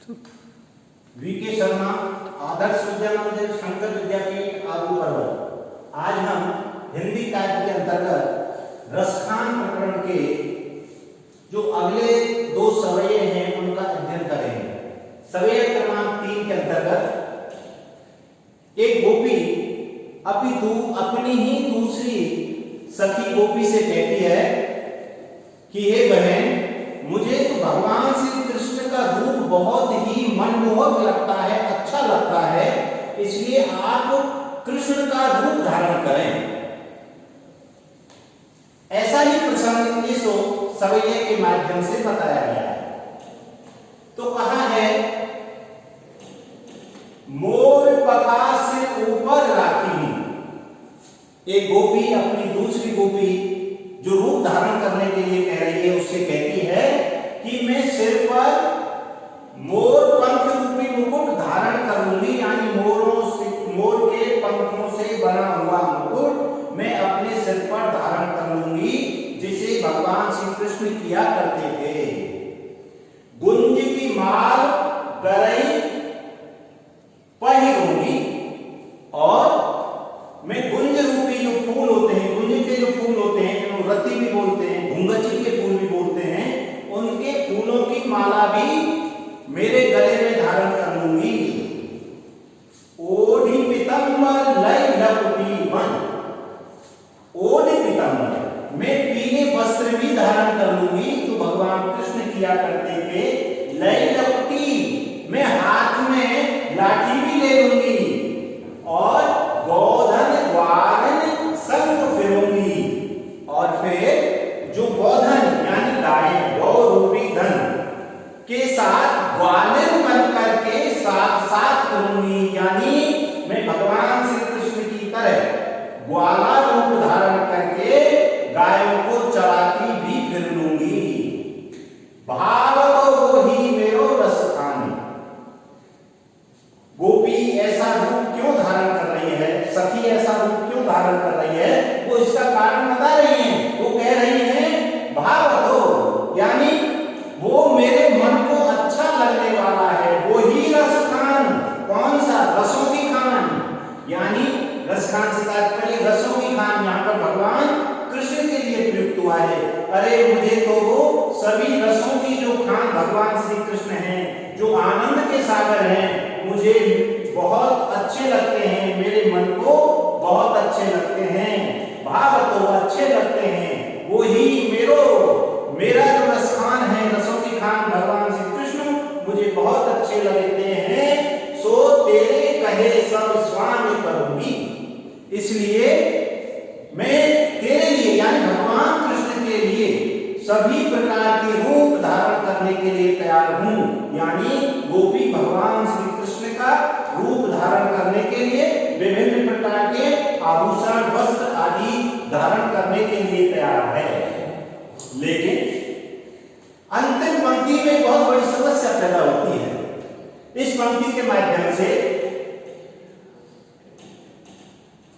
VK Sharma, Adarsh Vidya मंदिर, शंकर विद्यापीठ, आबू पर्वत। आज हम हिंदी काव्य के अंतर्गत रसखान प्रकरण के जो अगले दो सवये हैं उनका अध्ययन करेंगे। सवय क्रमांक 3 के अंतर्गत एक गोपी अपनी ही दूसरी सखी गोपी से कहती है कि हे बहन, मुझे तो भगवान श्री कृष्ण का रूप बहुत ही मनमोहक लगता है, अच्छा लगता है, इसलिए आप कृष्ण का रूप धारण करें। ऐसा ही प्रसंग इस सवये के माध्यम से बताया गया है। तो कहा है, मोर पका से ऊपर राखी। एक गोपी अपनी दूसरी गोपी जो रूप धारण करने के लिए कह रही है उससे कहती है कि मैं सिर पर मोर पंख रूपी मुकुट धारण करूंगी, यानी मोर के पंखों से बना हुआ मुकुट मैं अपने सिर पर धारण कर लूंगी, जिसे भगवान श्री कृष्ण किया करते थे। गुंज की माल गरई पहिरूंगी, और मैं गुंज रूपी जो फूल होते हैं, गुंज के जो फूल होते हैं, जो रति भी बोलते हैं, घुंगची के फूल भी बोलते हैं, उनके फूलों की माला भी मेरे गले में धारण कर लूंगी। ओढ़ी पीतांबर लय लपटी बन। ओढ़ी पीतांबर, मैं पीले वस्त्र भी धारण कर लूंगी जो भगवान कृष्ण किया करते थे। लय लपटी, मैं हाथ में लाठी भी ले लूंगी, और गोधन ग्वालन संग फिरूंगी, और फिर जो गोधन यानी गाय, गौ रूपी धन के साथ ग्वालन बन करके साथ साथ करूंगी, यानी मैं भगवान श्री कृष्ण की तरह ग्वाला रूप धारण करके गायों को चराती भी फिर लूंगी। भाव तो ही मेरो रसखान। गोपी ऐसा रूप क्यों धारण कर रही है, सखी ऐसा रूप क्यों धारण कर रही है, वो इसका कारण बता रही है। वो कह रही है भाव तो, यानी वो मेरे मन को अच्छा लगने वाला है, वो ही रसखान। कौन सा? रसों की खान, यानी रसखान से तात्पर्य रसों की खान यहाँ पर भगवान कृष्ण के लिए प्रयुक्त हुआ है। अरे मुझे तो वो सभी रसों की जो खान भगवान श्री कृष्ण हैं, जो आनंद के सागर हैं, मुझे बहुत अच्छे लगते हैं, मेरे मन को बहुत अच्छे लगते हैं। भाव तो अच्छे लगते हैं, वो ही मेरा जो रसखान है, रसों की खान भगवान श्री कृष्ण मुझे बहुत अच्छे लगते हैं। सो तेरे कहे सब स्वामी करूंगी, इसलिए मैं तेरे लिए यानी भगवान कृष्ण के लिए सभी प्रकार के रूप धारण करने के लिए तैयार हूं। यानी गोपी भगवान श्री कृष्ण का रूप धारण करने के लिए विभिन्न प्रकार के आभूषण, वस्त्र आदि धारण करने के लिए तैयार है। लेकिन अंतिम पंक्ति में बहुत बड़ी समस्या पैदा होती है। इस पंक्ति के माध्यम से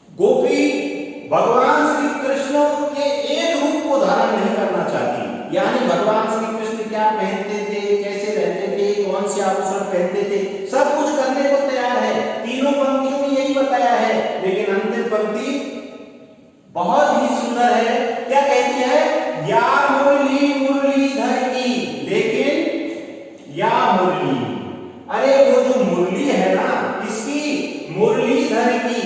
गोपी भगवान श्री कृष्ण के एक रूप को धारण नहीं करना चाहती, यानी भगवान श्री कृष्ण क्या पहनते थे, कैसे रहते थे, कौन से आभूषण पहनते थे, सब कुछ करने को तैयार है। तीनों पंक्तियों में यही बताया है। लेकिन अंतिम पंक्ति बहुत ही सुंदर है। क्या कहती है? या मुरली मुरलीधर की, लेकिन या मुरली, अरे वो जो मुरली है ना, किसकी? मुरलीधर की।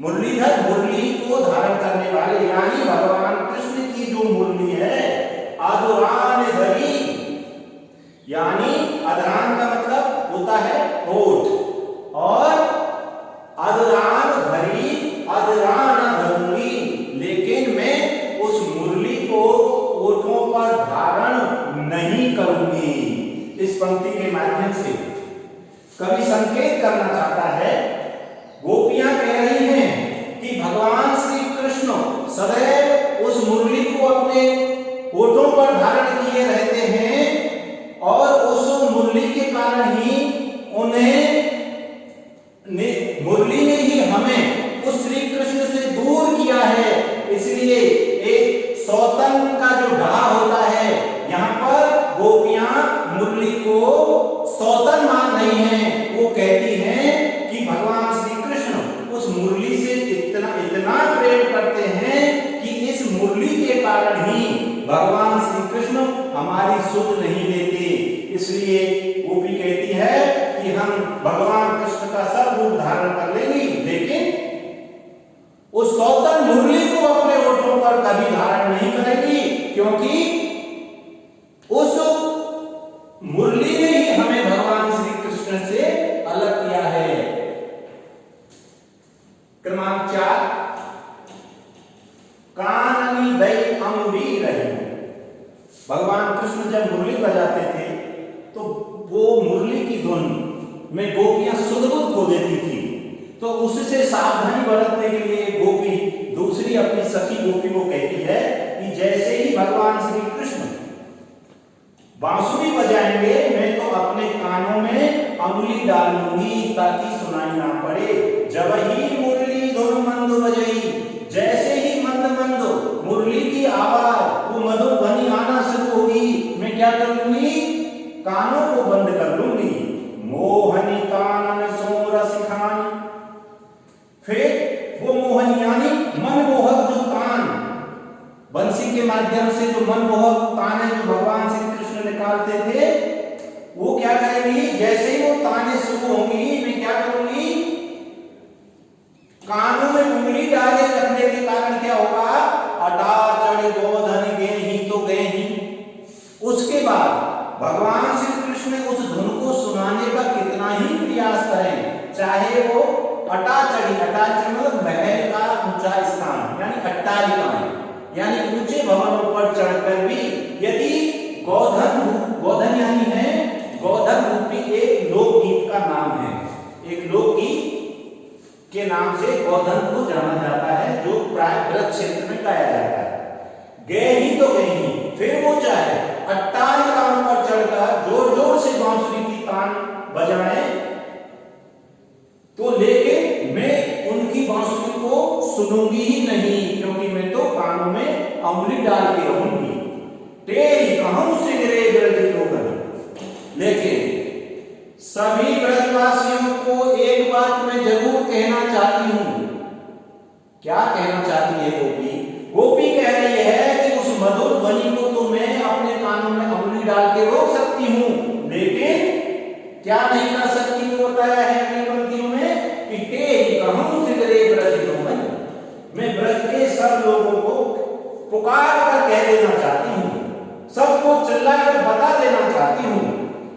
मुरलीधर, मुरली को धारण करने वाले, यानी भगवान कृष्ण की जो मुरली है, अधरान धरी, यानी अधरान का मतलब होता है होठ, और अधरान धरी, अधरान धरूंगी, लेकिन मैं उस मुरली को ओठों पर धारण नहीं करूंगी। इस पंक्ति के माध्यम से कवि संकेत करना चाहता है, गोपियां कह रही हैं कि भगवान श्री कृष्ण सदैव उस मुरली को अपने होठों पर धारण किए रहते हैं, और उस मुरली के कारण ही मुरली ने ही हमें उस श्री कृष्ण से दूर किया है। इसलिए एक सौतन का जो ढहा होता है, यहाँ पर गोपियां मुरली को सौतन मान रही हैं। वो कहती हैं कि भगवान श्री कृष्ण उस मुरली से इतना इतना प्रेम करते हैं कि इस मुरली के कारण ही भगवान श्री कृष्ण हमारी सुध नहीं लेते। इसलिए वो भी कहती है कि हम भगवान कृष्ण का सब रूप धारण कर लेंगे, लेकिन उस सौतन मुरली को अपने ओठों पर कभी धारण नहीं करेगी, क्योंकि उस मुरली ने ही हमें भगवान श्री कृष्ण से अलग किया है। क्रमांक 4, काननी दई अम्बी रही। भगवान कृष्ण जब मुरली बजाते थे तो वो मुरली की धुन में गोपियां सुध-बुध खो देती थी। तो उससे सावधानी बरतने के लिए गोपी दूसरी अपनी सखी गोपी को कहती है कि जैसे ही भगवान श्री कृष्ण बांसुरी बजाएंगे, मैं तो अपने कानों में अंगुली डालूंगी ताकि सुनाई ना पड़े। जब ही मुरली धुन मंद बजई, जैसे ही मंद मंद मुरली की आवाज वो मधुर ध्वनि आना शुरू होगी, मैं क्या कर लूंगी, कानों को बंद कर लूंगी। मोहनी कानन सो रसिखान, फिर वो मोहन यानी मनमोहक जो तान, बंसी के माध्यम से जो मनमोहक ताने जो भगवान श्री कृष्ण निकालते थे, वो क्या करेंगी, जैसे ही वो ताने शुरू होंगी, मैं क्या करूंगी, कानों में उंगली डाले रखने के कारण क्या होगा, अटा चढ़ गोधन गए ही तो गए ही। उसके बाद भगवान श्री कृष्ण उस धुन को सुनाने का कितना ही प्रयास करें, चाहे वो अटा चढ़ी मतलब महल का ऊंचा स्थान यानी अट्टालिकाएं यानी ऊंचे भवनों पर चढ़कर भी, यदि गोधन यानी है गोधन रूपी एक लोकगीत का नाम है, एक लोकगीत के नाम से गोधन को जाना जाता है, जो प्राय ब्रज क्षेत्र में गाया जाता है। गए ही तो गए ही, फिर वो चाहे अट्टालिकाओं पर चढ़कर जोर जोर से बांसुरी की तान बजाएं, तो लेकिन मैं उनकी बांसुरी को सुनूंगी ही नहीं, क्योंकि मैं तो कानों में अंगुली डाल के रहूंगी। तेरी कहूं से गिरे ब्रज लोगन। लेकिन सभी ब्रजवासियों को एक बात मैं जरूर कहना चाहती हूं। क्या कहना चाहती है गोपी? गोपी कह रही है कि उस मधुर ध्वनि को तो मैं अपने कानों में अंगुली डाल के रोक सकती हूं, लेकिन क्या नहीं कर सकती, वो बताया है अपनी पंक्तियों में कि तेरी कहूं से गिरे ब्रज लोगन। मैं ब्रज के सब लोगों को पुकार कर कह देना चाहती हूं, सबको चिल्लाकर बता देना चाहती हूं,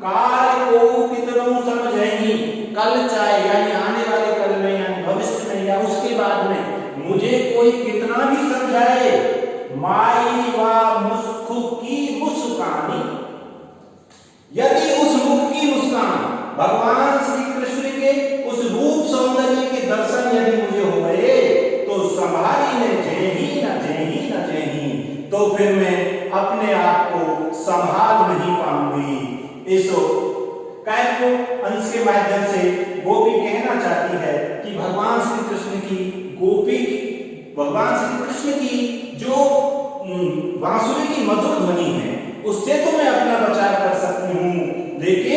काल को कितनों समझेंगी, कल चाहे यानी आने वाले कल में यानी भविष्य में या उसके बाद में मुझे कोई कितना भी समझाए, माई वा मुस्कु की मुस्कानी, यदि उस मुख की मुस्कान भगवान श्री कृष्ण के उस रूप सौंदर्य के दर्शन यदि मुझे हो गए, तो संभाली ने जय ही न जय ही न जय ही, तो फिर मैं अपने आप को संभाल नहीं पाऊंगी। इस काव्य अंश के माध्यम से गोपी कहना चाहती है कि भगवान श्री कृष्ण की जो बांसुरी की मधुर ध्वनि है, उससे तो मैं अपना बचाव कर सकती हूँ, लेकिन